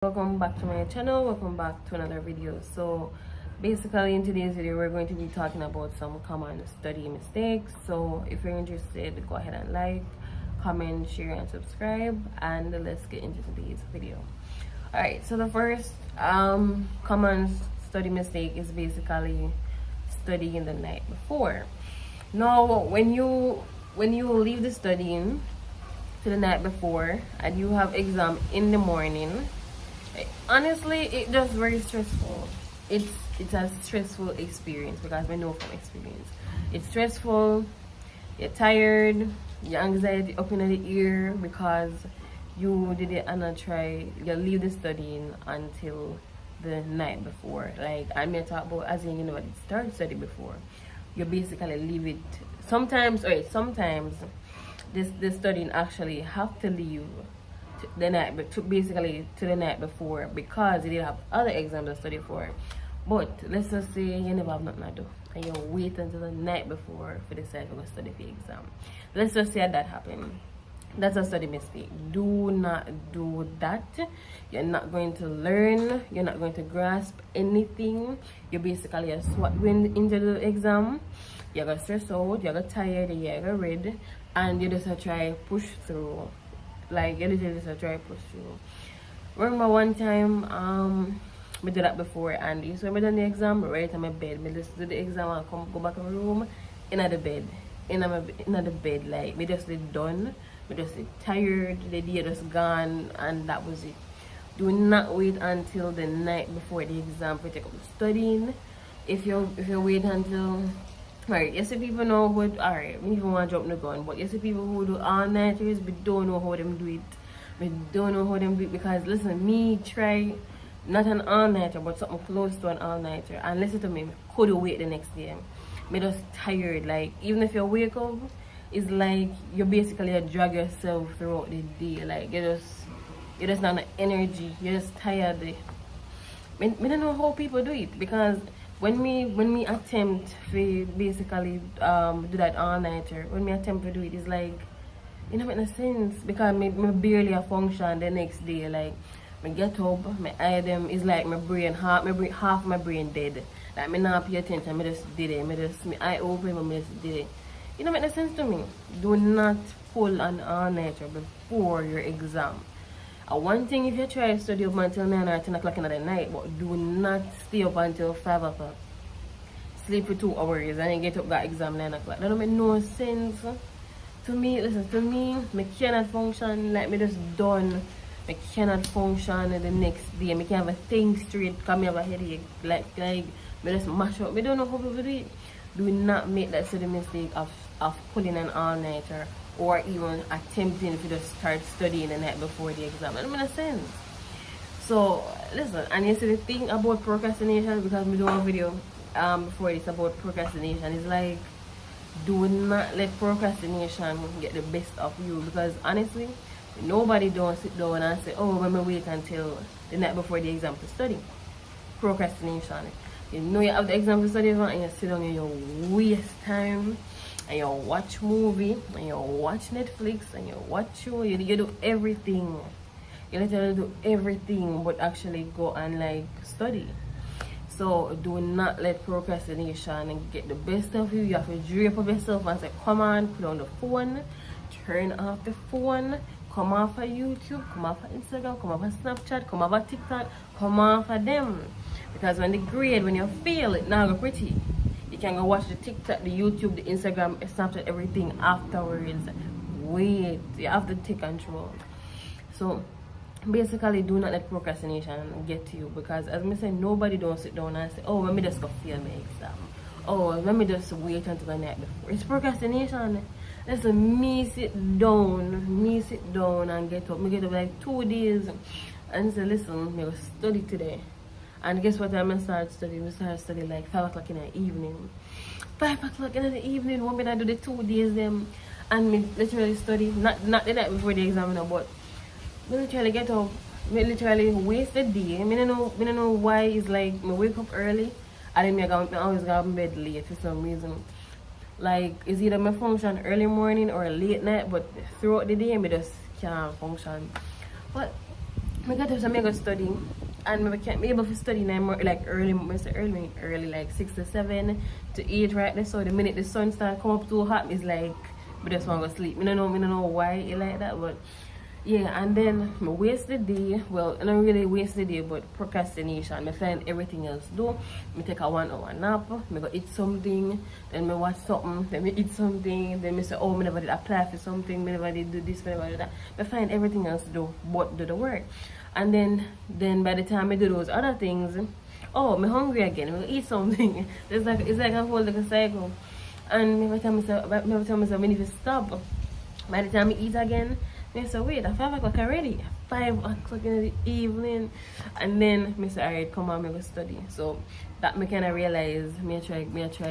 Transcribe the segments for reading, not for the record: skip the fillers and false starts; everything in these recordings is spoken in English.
Welcome back to my channel. Welcome back to another video. So basically in today's video we're going to be talking about some common study mistakes. So if you're interested, go ahead and like, comment, share, and subscribe, and let's get into today's video. All right, so the first common study mistake is basically studying the night before. Now when you leave the studying to the night before and you have exam in the morning, honestly, it's just very stressful. It's a stressful experience because we know from experience. It's stressful, you're tired, your anxiety up in the ear because you didn't you leave the studying until the night before. Like I'm gonna talk about as in start study before. You basically leave it sometimes this studying actually have to leave the night to the night before because you did have other exams to study for. But let's just say you never have nothing to do and you wait until the night before for decide to go study for exam. Let's just say that happened. That's a study mistake. Do not do that. You're not going to learn, you're not going to grasp anything. You basically are swapping into the exam. You're gonna stress out, you're gonna tired, you're gonna read, and you just try push through. Like you literally just try push through. Remember one time we did that before, and you saw me done the exam right on my bed. Me just do the exam and go back in my room in the bed. In the bed, like me just done. Me just tired, the day just gone, and that was it. Do not wait until the night before the exam to take up studying. If you wait until right, you see people know who, alright, we even want to drop the gun, but you see people who do all-nighters, we don't know how them do it. We don't know how them do it because, listen, me try, not an all-nighter, but something close to an all-nighter, and listen to me, could wait the next day. Me just tired, like, even if you wake up, it's like you basically drag yourself throughout the day, like, you just not enough energy, you're just tired. Me don't know how people do it because when me attempt to basically do that all-nighter, when me attempt to do it, it's like it don't make no sense because me barely a function the next day. Like me get up, my eye them is like my brain half my brain dead. Like me not pay attention, me just did it. Me eye open, but me just did it. It don't make no sense to me. Do not pull an all-nighter before your exam. One thing, if you try to study up until 9 or 10 o'clock in the night, but do not stay up until 5 o'clock. Sleep for 2 hours and then get up that exam 9 o'clock. That don't make no sense. To me, listen, to me cannot function like me just done. I cannot function the next day. I can't have a thing straight because I have a headache. Like me just mash up. I don't know how people do it. Do not make that silly mistake of pulling an all-nighter or even attempting to just start studying the night before the exam. That doesn't make sense. So listen, and you see the thing about procrastination, because we do a video before this about procrastination, is like do not let procrastination get the best of you, because honestly nobody don't sit down and say, oh, let me wait until the night before the exam to study. Procrastination. You know you have the exam to study and you sit down and you waste time and you watch movie and you watch Netflix and you watch show. You do everything. You literally do everything but actually go and like study. So do not let procrastination get the best of you. You have to drape up yourself and say, come on, put on the phone, turn off the phone, come off of YouTube, come off of Instagram, come off of Snapchat, come off of TikTok, come off of them. Because when you fail, it now go pretty. You can go watch the TikTok, the YouTube, the Instagram, Snapchat, everything afterwards. Wait, you have to take control. So basically, do not let procrastination get to you, because as I said, nobody don't sit down and say, oh, let me just go fail my exam. Oh, let me just wait until the night before. It's procrastination. Listen, me sit down and get up. Me get up like 2 days and say, listen, me go study today. And guess what time I start studying? We start studying like 5 o'clock in the evening. 5 o'clock in the evening, what I do the 2 days them, and me literally study, not the night before the exam, but me literally get up, me literally waste the day. Me don't know why it's like me wake up early and then I always go to bed late for some reason. Like it's either my function early morning or late night, but throughout the day me just can't function. But I got to go study, and I can't be able to study now like early, like 6 to 7 to 8 right there. So the minute the sun starts come up too hot, it's like I just want to go sleep. I don't know why it like that, but yeah. And then I waste the day. Well, I don't really waste the day, but procrastination. I find everything else do. I take a 1 hour nap. I go eat something. Then I watch something. Then I eat something. Then I say, oh, I never did apply for something. I never did do this. I never did that. I find everything else do, but do the work. And then by the time I do those other things, oh, I'm hungry again. I eat something. It's like a whole like a cycle. And every time I say, we need to stop. By the time I eat again, I say, wait, at 5 o'clock already. 5 o'clock in the evening. And then I say, alright, come on, I go study. So that me kind of realize, me try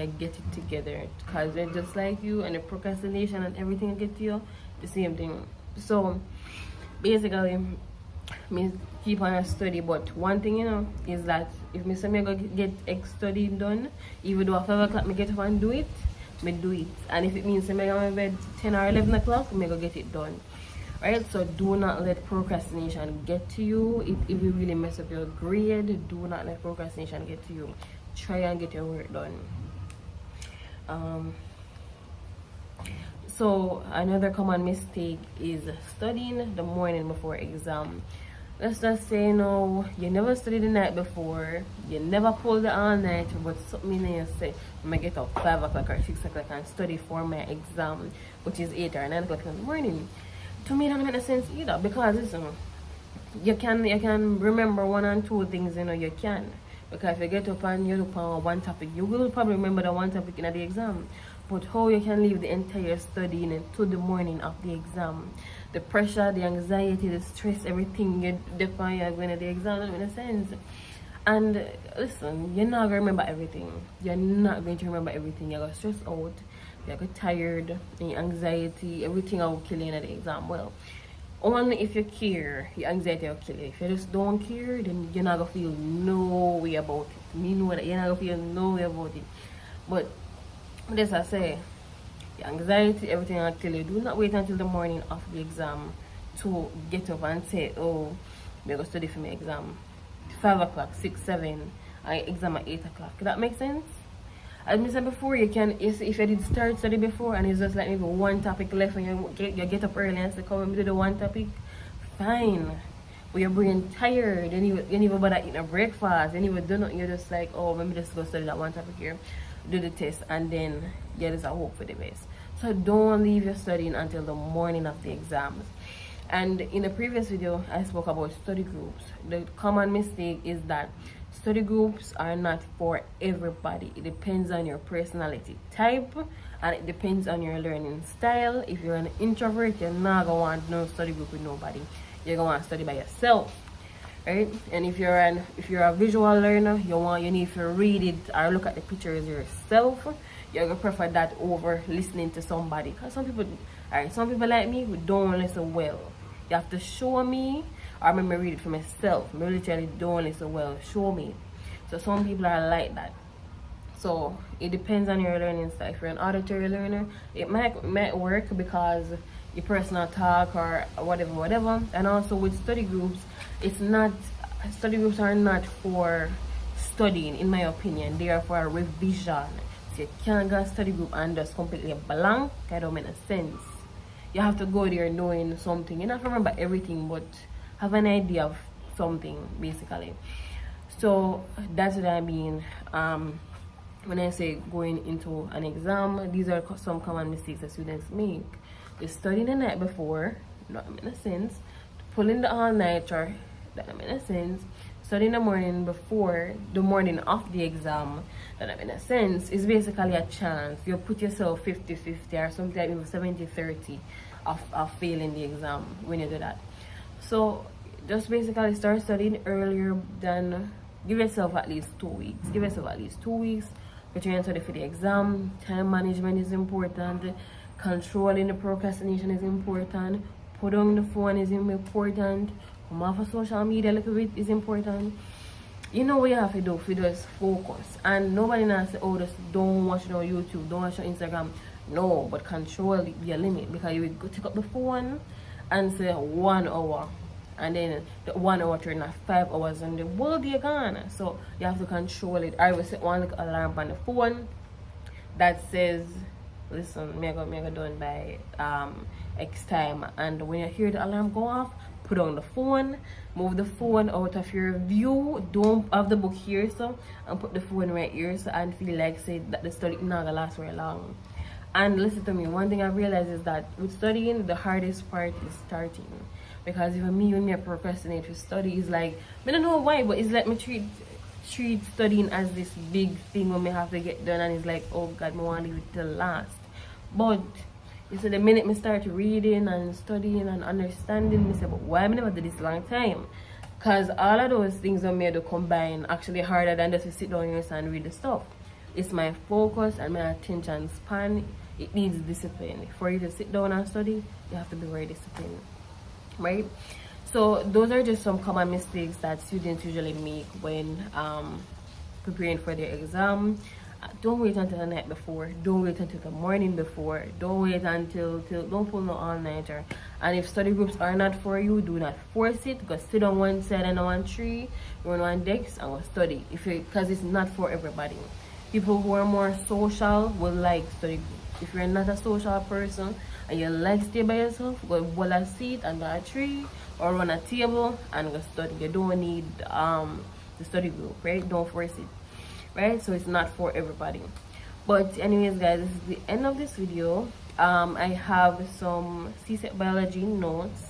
get it together. Because they're just like you, and the procrastination and everything get to you, the same thing. So basically, me keep on a study, but one thing is that if me say me go get X study done, even though at 5 o'clock me get up and do it, me do it. And if it means me go to bed 10 or 11 o'clock, me go get it done. Right? So do not let procrastination get to you. It will really mess up your grade. Do not let procrastination get to you. Try and get your work done. So another common mistake is studying the morning before exam. Let's just say, you never studied the night before, you never pulled the all night, but something in you say, I get up 5 o'clock or 6 o'clock and study for my exam, which is 8 or 9 o'clock in the morning. To me, that doesn't make sense either, because listen, you can remember 1 and 2 things, you can. Because if you get up and you look on one topic, you will probably remember the one topic in the exam. But how you can leave the entire studying to the morning of the exam? The pressure, the anxiety, the stress, everything you depend on going to the exam, doesn't make sense. And listen, you're not going to remember everything. You're not going to remember everything. You're going to stress out, you're going to tired, and your anxiety, everything will kill you in the exam. Well, only if you care, your anxiety will kill you. If you just don't care, then you're not going to feel no way about it. You know that you're not going to feel no way about it. But this I say, your anxiety, everything will kill you. Do not wait until the morning of the exam to get up and say, oh, I'm going to study for my exam. 5 o'clock, 6, 7, I exam at 8 o'clock. That makes sense? As I said before, if you did start study before and it's just like maybe one topic left and you get up early and say, come and do the one topic, fine. But your brain tired, and you even bother eating a breakfast, and you even do nothing, you're just like, oh, let me just go study that one topic here, do the test, and then there's a hope for the best. So don't leave your studying until the morning of the exams. And in the previous video, I spoke about study groups. The common mistake is that study groups are not for everybody. It depends on your personality type, and it depends on your learning style. If you're an introvert, you're not gonna want no study group with nobody. You're gonna want to study by yourself, right? And if you're a visual learner, you need to read it or look at the pictures yourself. You're gonna prefer that over listening to somebody. Cause some people like me who don't listen well. You have to show me, or I'm gonna read it for myself. I literally don't listen well. Show me. So some people are like that. So it depends on your learning style. If you're an auditory learner, it might work because your personal talk or whatever. And also with study groups, study groups are not for studying, in my opinion. They are for a revision. So you can't go study group and just completely blank. That don't make sense. You have to go there knowing something. You don't have to remember everything, but have an idea of something, basically. So that's what I mean. When I say going into an exam, these are some common mistakes that students make. They study the night before, that doesn't make sense. Pulling the all-nighter, that doesn't make sense. Studying the morning before, the morning of the exam, that doesn't make sense. It's basically a chance. You put yourself 50-50 or something like 70-30 of failing the exam when you do that. So just basically start studying earlier than, give yourself at least 2 weeks. Give yourself at least 2 weeks. But you're study for the exam. Time management is important. Controlling the procrastination is important. Put on the phone is important. Come off of social media a little bit is important. You know what you have to do for just focus. And nobody now say, oh, just don't watch no YouTube, don't watch no Instagram. No, but control your limit, because you will go take up the phone and say 1 hour and then the 1 hour turn at 5 hours and the whole day gone. So you have to control it. I will set one alarm on the phone that says, listen, me go done by X time, and when you hear the alarm go off, put on the phone, move the phone out of your view, don't have the book here, so, and put the phone right here, so, and feel like say that the study not gonna last very long. And listen to me, one thing I realized is that with studying, the hardest part is starting. Because even me, when I procrastinate with study, it's like, I don't know why, but it's like me treat studying as this big thing when we have to get done, and it's like, oh God, I want to leave it till last. But you see, the minute me start reading and studying and understanding, me say, but why I never did this long time? Because all of those things are made to combine actually harder than just to sit down here and read the stuff. It's my focus and my attention span. It needs discipline. For you to sit down and study, you have to be very disciplined, right? So those are just some common mistakes that students usually make when preparing for their exam. Don't wait until the night before. Don't wait until the morning before. Don't wait until don't pull no all-nighter. And if study groups are not for you, do not force it. Go sit on one side and on one tree, run on decks, and go study. Because it's not for everybody. People who are more social will like study groups. If you're not a social person and you like stay by yourself, go bowl a seat under a tree or on a table and go study. You don't need the study group, right? Don't force it, right? So it's not for everybody. But anyways, guys, this is the end of this video. I have some CSEC biology notes,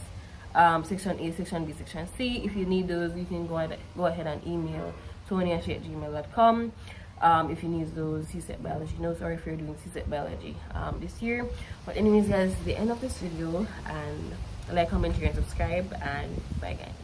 section A, section B, section C. If you need those, you can go ahead and email tony@gmail.com. If you need those CSEC biology notes, or if you're doing CSEC biology this year. But anyways, guys, this is the end of this video, and like, comment, share, and subscribe, and bye guys.